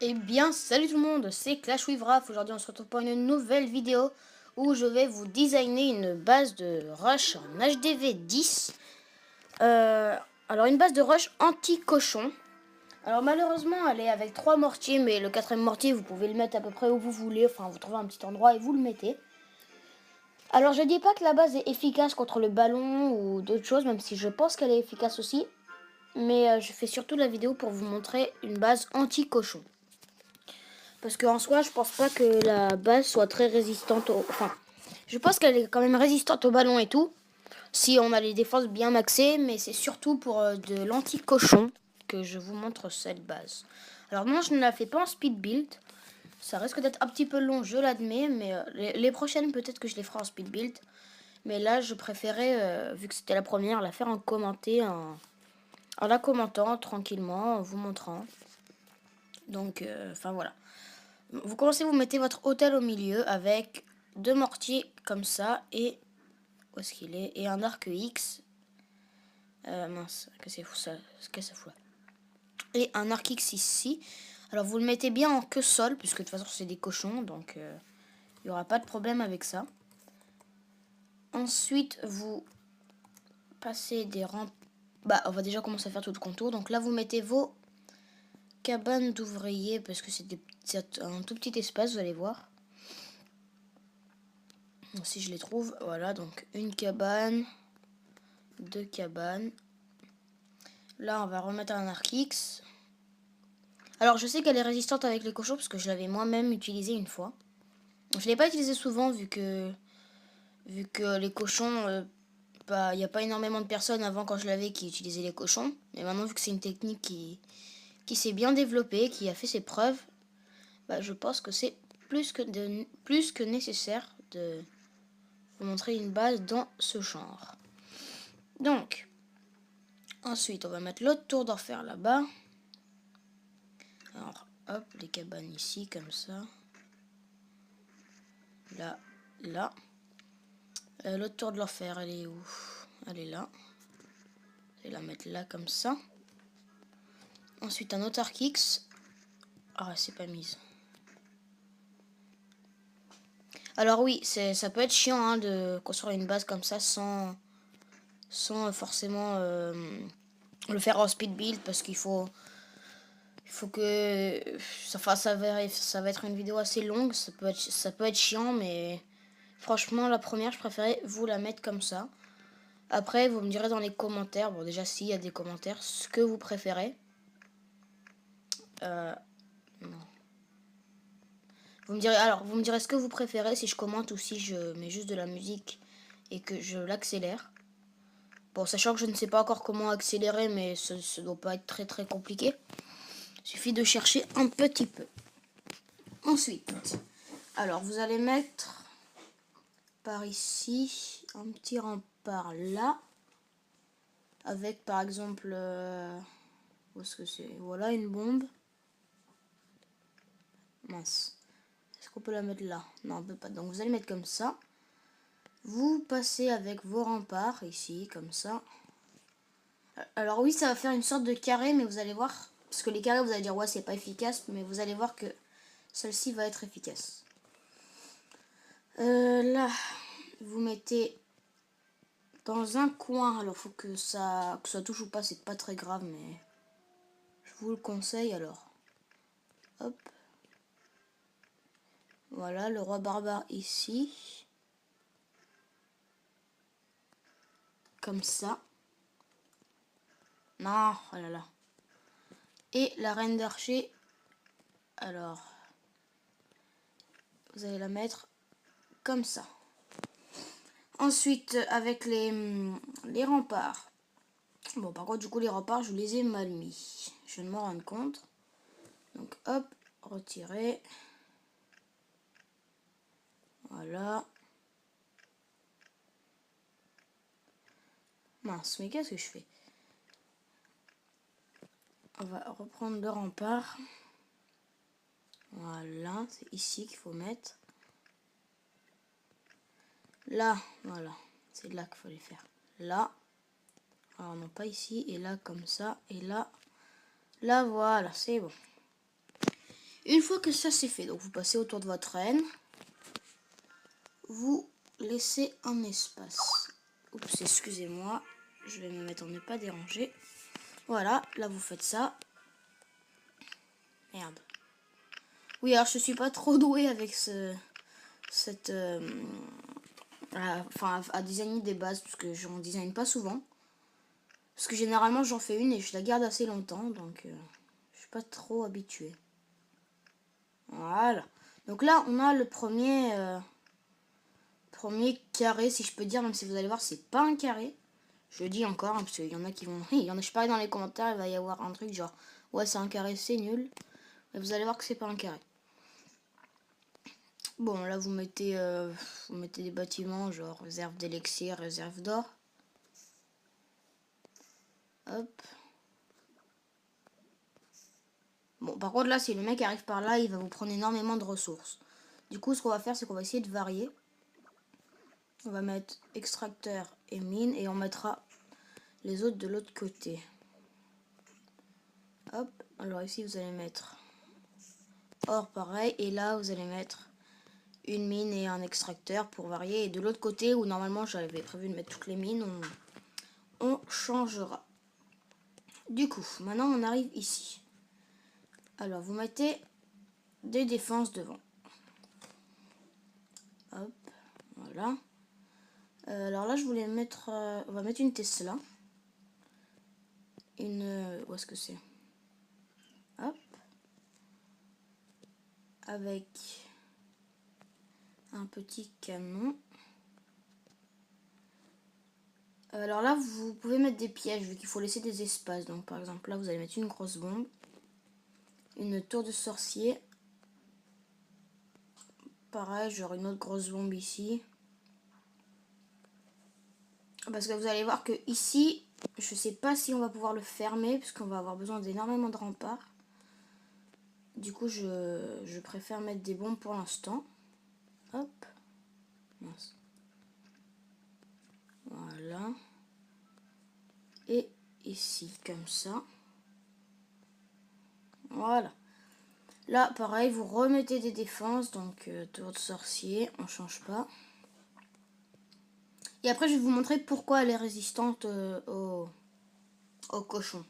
Eh bien, salut tout le monde, c'est Clash with Raph. Aujourd'hui, on se retrouve pour une nouvelle vidéo où je vais vous designer une base de rush en HDV 10. Alors, une base de rush anti-cochon. Alors, malheureusement, elle est avec 3 mortiers, mais le 4ème mortier, vous pouvez le mettre à peu près où vous voulez. Enfin, vous trouvez un petit endroit et vous le mettez. Alors, je dis pas que la base est efficace contre le ballon ou d'autres choses, même si je pense qu'elle est efficace aussi. Mais je fais surtout la vidéo pour vous montrer une base anti-cochon. Parce qu'en soi, je pense pas que la base soit très résistante au... Enfin, je pense qu'elle est quand même résistante au ballon et tout. Si on a les défenses bien maxées. Mais c'est surtout pour de l'anti-cochon que je vous montre cette base. Alors non, je ne la fais pas en speed build. Ça risque d'être un petit peu long, je l'admets. Mais les prochaines, peut-être que je les ferai en speed build. Mais là, je préférais, vu que c'était la première, la faire en commenté, en la commentant tranquillement, en vous montrant. Donc, enfin voilà. Vous commencez, vous mettez votre hôtel au milieu avec 2 mortiers comme ça et où est-ce qu'il est et un arc X. Mince, qu'est-ce que c'est fou ça, qu'est-ce que ça fout là. Et un arc X ici. Alors vous le mettez bien en queue sol puisque de toute façon c'est des cochons donc il n'y aura pas de problème avec ça. Ensuite vous passez des rampes. Bah on va déjà commencer à faire tout le contour. Donc là vous mettez vos cabanes d'ouvriers parce que c'est un tout petit espace, vous allez voir. Si je les trouve, voilà, donc une cabane, 2 cabanes. Là, on va remettre un arc X. Alors, je sais qu'elle est résistante avec les cochons parce que je l'avais moi-même utilisée une fois. Je ne l'ai pas utilisée souvent vu que les cochons, il n'y a pas énormément de personnes avant quand je l'avais qui utilisaient les cochons. Mais maintenant, vu que c'est une technique qui s'est bien développée, qui a fait ses preuves, bah, je pense que c'est plus que nécessaire de vous montrer une base dans ce genre. Donc, ensuite, on va mettre l'autre tour d'enfer là-bas. Alors, hop, les cabanes ici, comme ça. Là, là. L'autre tour de l'enfer, elle est où? Elle est là. Je vais la mettre là, comme ça. Ensuite, un autre arc X. Ah, c'est pas mise. Alors oui, ça peut être chiant hein, de construire une base comme ça sans forcément le faire en speed build parce qu'il faut que ça va être une vidéo assez longue. Ça peut être chiant, mais franchement, la première, je préférais vous la mettre comme ça. Après, vous me direz dans les commentaires, bon déjà s'il y a des commentaires, ce que vous préférez. Non. Vous me direz ce que vous préférez si je commente ou si je mets juste de la musique et que je l'accélère. Bon, sachant que je ne sais pas encore comment accélérer, mais ce ne doit pas être très très compliqué. Il suffit de chercher un petit peu. Ensuite, alors vous allez mettre par ici un petit rempart là. Avec par exemple, où est-ce que c'est? Voilà une bombe. Mince. Est-ce qu'on peut la mettre là? Non, on peut pas. Donc vous allez mettre comme ça. Vous passez avec vos remparts ici, comme ça. Alors oui, ça va faire une sorte de carré, mais vous allez voir. Parce que les carrés, vous allez dire, ouais, c'est pas efficace. Mais vous allez voir que celle-ci va être efficace. Là, vous mettez dans un coin. Alors, faut que ça touche ou pas, c'est pas très grave, mais je vous le conseille alors. Hop. Voilà, le roi barbare ici. Comme ça. Non, oh là là. Et la reine d'archer, alors, vous allez la mettre comme ça. Ensuite, avec les remparts. Bon, par contre, du coup, les remparts, je les ai mal mis. Je viens de m'en rendre compte. Donc, hop, retirer. Voilà. Mince, mais qu'est-ce que je fais? On va reprendre le rempart. Voilà, c'est ici qu'il faut mettre. Là, voilà, c'est là qu'il faut les faire. Là, alors non pas ici, et là comme ça, et là, là voilà, c'est bon. Une fois que ça c'est fait, donc vous passez autour de votre reine. Vous laissez un espace. Oups, excusez-moi. Je vais me mettre en ne pas déranger. Voilà, là vous faites ça. Merde. Oui, alors je suis pas trop douée avec à designer des bases, parce que j'en design pas souvent. Parce que généralement j'en fais une et je la garde assez longtemps, donc je suis pas trop habituée. Voilà. Donc là on a le premier carré, si je peux dire, même si vous allez voir c'est pas un carré. Je le dis encore, hein, parce qu'il y en a qui vont... Il y en a, je parie dans les commentaires, il va y avoir un truc genre ouais c'est un carré, c'est nul. Mais vous allez voir que c'est pas un carré. Bon, là vous mettez des bâtiments genre réserve d'élixir, réserve d'or. Hop. Bon, par contre là si le mec arrive par là, il va vous prendre énormément de ressources. Du coup ce qu'on va faire c'est qu'on va essayer de varier. On va mettre extracteur et mine et on mettra les autres de l'autre côté. Hop, alors ici vous allez mettre or pareil et là vous allez mettre une mine et un extracteur pour varier. Et de l'autre côté où normalement j'avais prévu de mettre toutes les mines, on changera. Du coup, maintenant on arrive ici. Alors vous mettez des défenses devant. Hop, voilà. Alors là je voulais mettre, on va mettre une Tesla. Où est-ce que c'est? Hop. Avec un petit canon. Alors là vous pouvez mettre des pièges vu qu'il faut laisser des espaces. Donc par exemple là vous allez mettre une grosse bombe. Une tour de sorcier. Pareil, genre une autre grosse bombe ici. Parce que vous allez voir que ici, je sais pas si on va pouvoir le fermer, puisqu'on va avoir besoin d'énormément de remparts. Du coup, je préfère mettre des bombes pour l'instant. Hop. Mince. Voilà. Et ici, comme ça. Voilà. Là, pareil, vous remettez des défenses. Donc, tour de sorcier, on change pas. Et après, je vais vous montrer pourquoi elle est résistante aux cochons.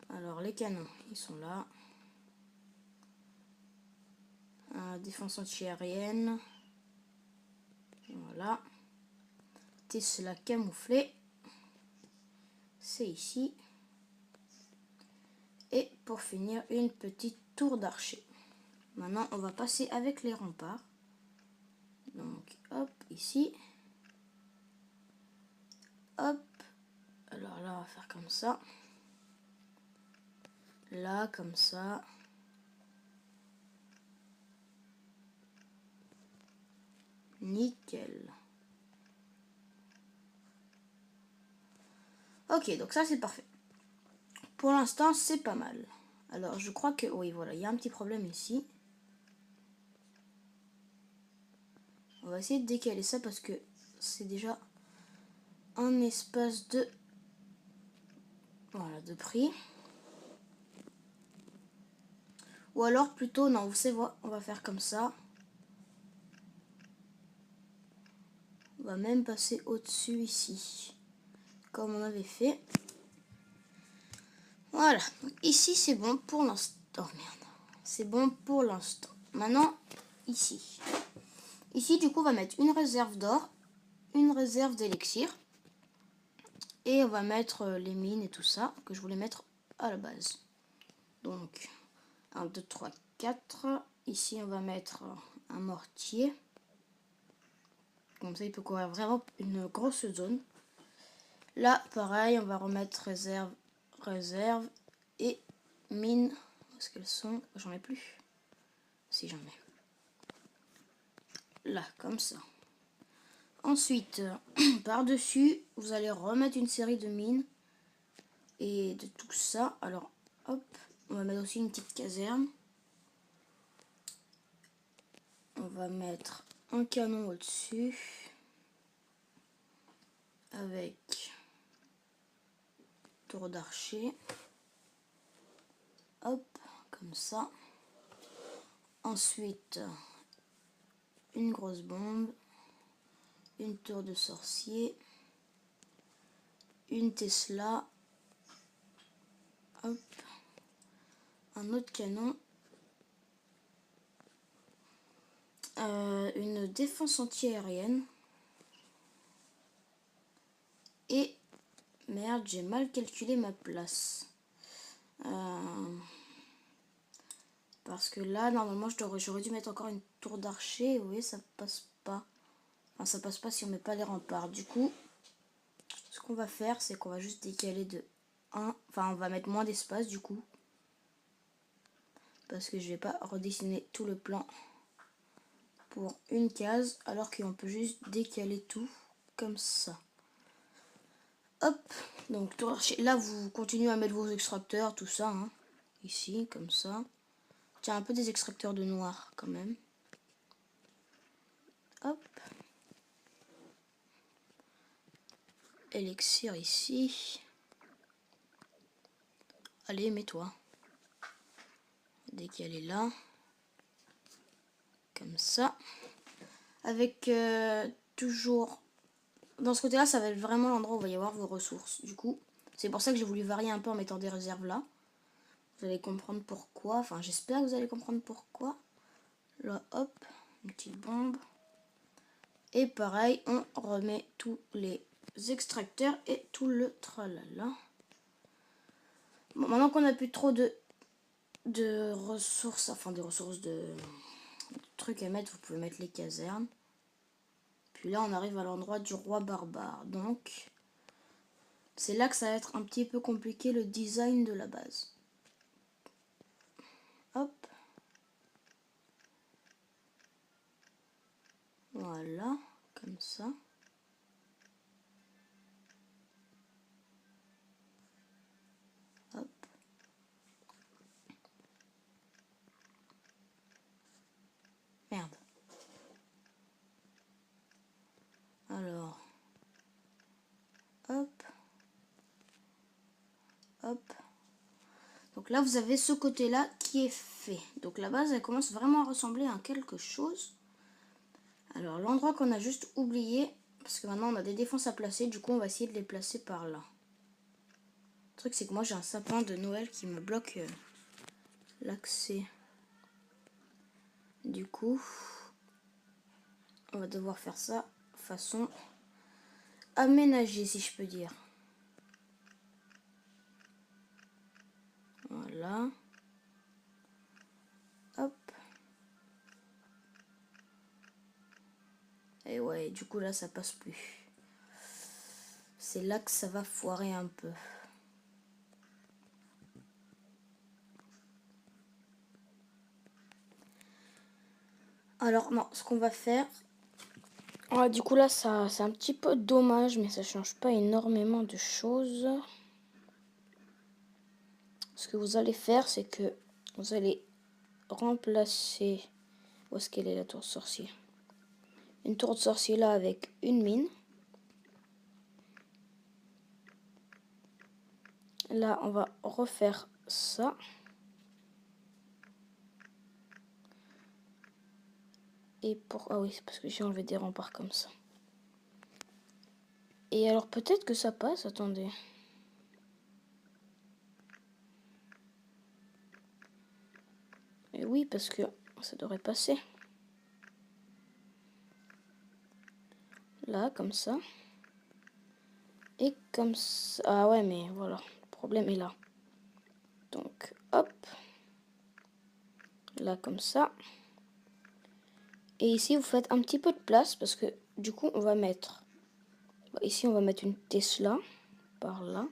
Alors, les canons, ils sont là. Défense anti-aérienne. Voilà. Tesla camouflé. C'est ici. Et pour finir, une petite tour d'archer. Maintenant, on va passer avec les remparts. Donc, hop, ici. Hop. Alors là, on va faire comme ça. Là, comme ça. Nickel. Ok, donc ça, c'est parfait. Pour l'instant, c'est pas mal. Alors, je crois que... Oui, voilà, il y a un petit problème ici. On va essayer de décaler ça parce que c'est déjà un espace de... Voilà, de prix. Ou alors plutôt, non, vous savez, on va faire comme ça. On va même passer au-dessus ici. Comme on avait fait. Voilà. Ici, c'est bon pour l'instant. Oh merde. C'est bon pour l'instant. Maintenant, ici. Ici, du coup, on va mettre une réserve d'or. Une réserve d'élixir. Et on va mettre les mines et tout ça que je voulais mettre à la base. Donc, 1, 2, 3, 4. Ici, on va mettre un mortier. Comme ça, il peut couvrir vraiment une grosse zone. Là, pareil, on va remettre réserve, réserve et mine. Où est-ce qu'elles sont? J'en ai plus. Si, j'en ai. Là, comme ça. Ensuite, par-dessus, vous allez remettre une série de mines. Et de tout ça. Alors, hop, on va mettre aussi une petite caserne. On va mettre un canon au-dessus. Avec tour d'archer. Hop, comme ça. Ensuite, une grosse bombe, une tour de sorcier, une Tesla, hop, un autre canon, une défense anti-aérienne, et merde, j'ai mal calculé ma place. Parce que là, normalement, j'aurais dû mettre encore une tour d'archer. Vous voyez, ça passe pas. Enfin, ça passe pas si on met pas les remparts. Du coup, ce qu'on va faire, c'est qu'on va juste décaler de 1. Enfin, on va mettre moins d'espace, du coup. Parce que je vais pas redessiner tout le plan pour une case. Alors qu'on peut juste décaler tout comme ça. Hop. Donc, tour d'archer. Là, vous continuez à mettre vos extracteurs, tout ça. Hein. Ici, comme ça. Tiens, un peu des extracteurs de noir, quand même. Hop. Élixir ici. Allez, mets-toi. Dès qu'elle est là. Comme ça. Avec toujours... Dans ce côté-là, ça va être vraiment l'endroit où il va y avoir vos ressources. Du coup, c'est pour ça que j'ai voulu varier un peu en mettant des réserves là. Vous allez comprendre pourquoi. Enfin, j'espère que vous allez comprendre pourquoi. Là, hop. Une petite bombe. Et pareil, on remet tous les extracteurs et tout le tralala. Bon, maintenant qu'on n'a plus trop de ressources, enfin des ressources de trucs à mettre, vous pouvez mettre les casernes. Puis là, on arrive à l'endroit du roi barbare. Donc, c'est là que ça va être un petit peu compliqué le design de la base. Hop. Voilà, comme ça. Hop. Merde. Alors. Hop. Hop. Donc là, vous avez ce côté-là qui est fait. Donc la base, elle commence vraiment à ressembler à quelque chose. Alors, l'endroit qu'on a juste oublié, parce que maintenant on a des défenses à placer, du coup on va essayer de les placer par là. Le truc, c'est que moi j'ai un sapin de Noël qui me bloque l'accès. Du coup, on va devoir faire ça façon aménagée, si je peux dire. Voilà. Hop. Et ouais, du coup là ça passe plus. C'est là que ça va foirer un peu. Alors non, ce qu'on va faire... Ah, du coup là ça c'est un petit peu dommage, mais ça change pas énormément de choses. Ce que vous allez faire, c'est que vous allez remplacer... Où est-ce qu'elle est la tour de sorcier? Une tour de sorcier là avec une mine. Là, on va refaire ça. Et pour... Ah oui, c'est parce que j'ai enlevé des remparts comme ça. Et alors peut-être que ça passe, attendez. Et oui, parce que ça devrait passer. Là, comme ça. Et comme ça. Ah ouais, mais voilà, le problème est là. Donc, hop. Là, comme ça. Et ici, vous faites un petit peu de place parce que du coup, on va mettre... Ici, on va mettre une Tesla par là.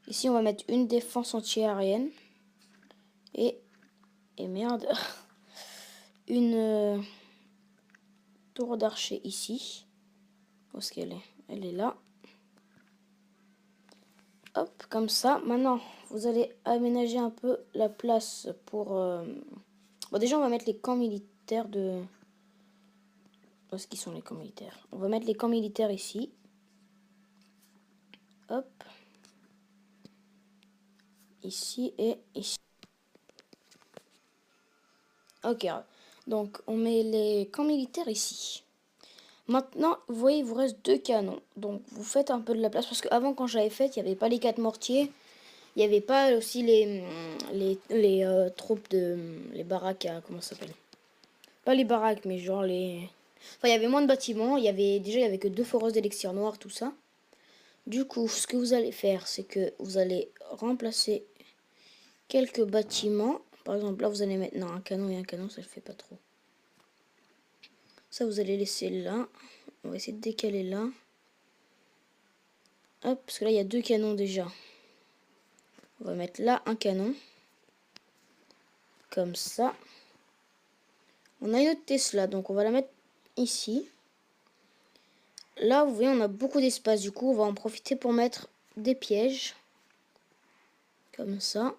Ici, on va mettre une défense anti-aérienne. Et merde, une tour d'archer ici. Où est-ce qu'elle est? Elle est là. Hop, comme ça. Maintenant, vous allez aménager un peu la place pour... Bon, déjà, on va mettre les camps militaires de... Où est-ce qu'ils sont les camps militaires? On va mettre les camps militaires ici. Hop. Ici et ici. Ok, donc on met les camps militaires ici. Maintenant, vous voyez, il vous reste 2 canons. Donc vous faites un peu de la place, parce qu'avant quand j'avais fait, il n'y avait pas les 4 mortiers. Il n'y avait pas aussi les troupes de... les baraques, comment ça s'appelle? Pas les baraques, mais genre les... Enfin, il y avait moins de bâtiments. Déjà, il y avait que 2 foreuses d'élixir noir, tout ça. Du coup, ce que vous allez faire, c'est que vous allez remplacer quelques bâtiments. Par exemple, là, vous allez mettre... Non, un canon et un canon, ça ne fait pas trop. Ça, vous allez laisser là. On va essayer de décaler là. Hop, parce que là, il y a 2 canons déjà. On va mettre là un canon. Comme ça. On a une autre Tesla, donc on va la mettre ici. Là, vous voyez, on a beaucoup d'espace. Du coup, on va en profiter pour mettre des pièges. Comme ça.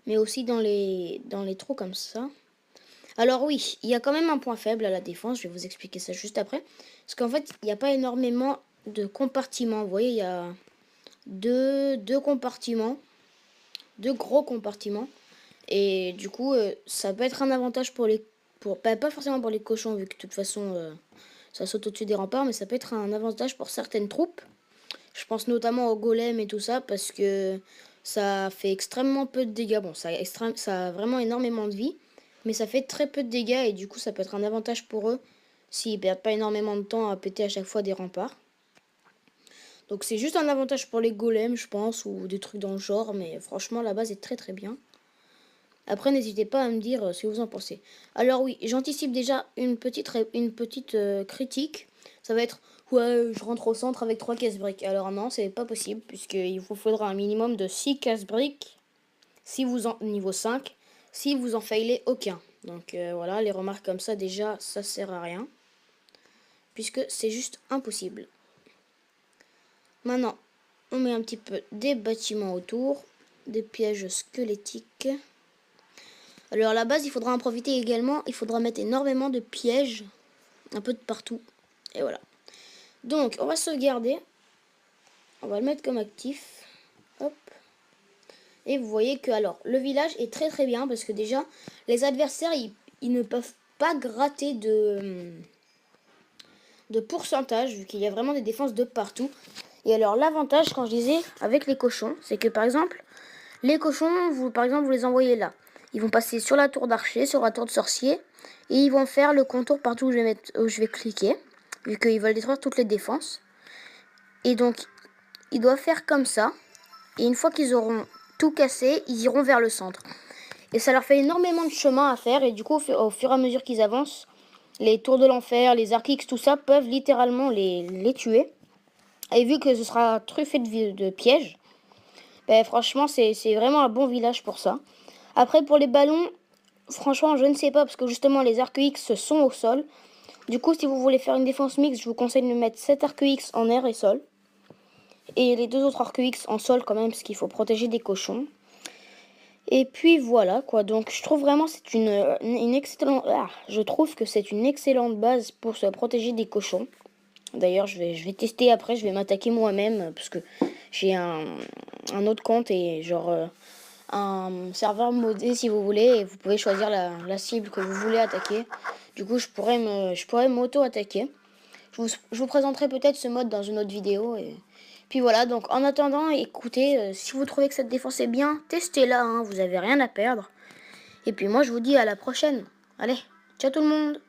Mais aussi dans les trous comme ça. Alors oui, il y a quand même un point faible à la défense. Je vais vous expliquer ça juste après. Parce qu'en fait, il n'y a pas énormément de compartiments. Vous voyez, il y a deux compartiments. 2 gros compartiments. Et du coup, ça peut être un avantage pour les... pas forcément pour les cochons, vu que de toute façon, ça saute au-dessus des remparts. Mais ça peut être un avantage pour certaines troupes. Je pense notamment aux golems et tout ça, parce que ça fait extrêmement peu de dégâts. Bon, ça a vraiment énormément de vie, mais ça fait très peu de dégâts, et du coup, ça peut être un avantage pour eux s'ils perdent pas énormément de temps à péter à chaque fois des remparts. Donc c'est juste un avantage pour les golems, je pense, ou des trucs dans le genre, mais franchement, la base est très très bien. Après, n'hésitez pas à me dire ce que vous en pensez. Alors oui, j'anticipe déjà une petite critique. Ça va être, ouais, je rentre au centre avec 3 casse-briques. Alors non, c'est pas possible, puisqu'il vous faudra un minimum de 6 casse-briques, si vous en niveau 5, si vous en failez aucun. Donc voilà, les remarques comme ça, déjà, ça sert à rien, puisque c'est juste impossible. Maintenant, on met un petit peu des bâtiments autour, des pièges squelettiques. Alors à la base, il faudra en profiter également. Il faudra mettre énormément de pièges, un peu de partout. Et voilà. Donc, on va sauvegarder. On va le mettre comme actif. Hop. Et vous voyez que alors le village est très très bien, parce que déjà, les adversaires, ils ne peuvent pas gratter de pourcentage, vu qu'il y a vraiment des défenses de partout. Et alors l'avantage, quand je disais, avec les cochons, c'est que par exemple, les cochons, par exemple, vous les envoyez là. Ils vont passer sur la tour d'archer, sur la tour de sorcier, et ils vont faire le contour partout où je vais cliquer, vu qu'ils veulent détruire toutes les défenses. Et donc, ils doivent faire comme ça, et une fois qu'ils auront tout cassé, ils iront vers le centre. Et ça leur fait énormément de chemin à faire, et du coup, au fur et à mesure qu'ils avancent, les tours de l'enfer, les arcs-X, tout ça, peuvent littéralement les tuer. Et vu que ce sera truffé de pièges, ben, franchement, c'est vraiment un bon village pour ça. Après, pour les ballons, franchement, je ne sais pas, parce que justement, les arcs X sont au sol. Du coup, si vous voulez faire une défense mixte, je vous conseille de mettre 7 arcs X en air et sol. Et les 2 autres arcs X en sol quand même, parce qu'il faut protéger des cochons. Et puis voilà, quoi. Donc, je trouve vraiment c'est une excellente... je trouve que c'est une excellente base pour se protéger des cochons. D'ailleurs, je vais tester après, je vais m'attaquer moi-même, parce que j'ai un autre compte et genre... un serveur modé si vous voulez, et vous pouvez choisir la cible que vous voulez attaquer. Du coup, je pourrais m'auto-attaquer. Je vous présenterai peut-être ce mode dans une autre vidéo. Et puis voilà, donc en attendant, écoutez, si vous trouvez que cette défense est bien, testez-la, hein, vous avez rien à perdre. Et puis moi, je vous dis à la prochaine. Allez, ciao tout le monde!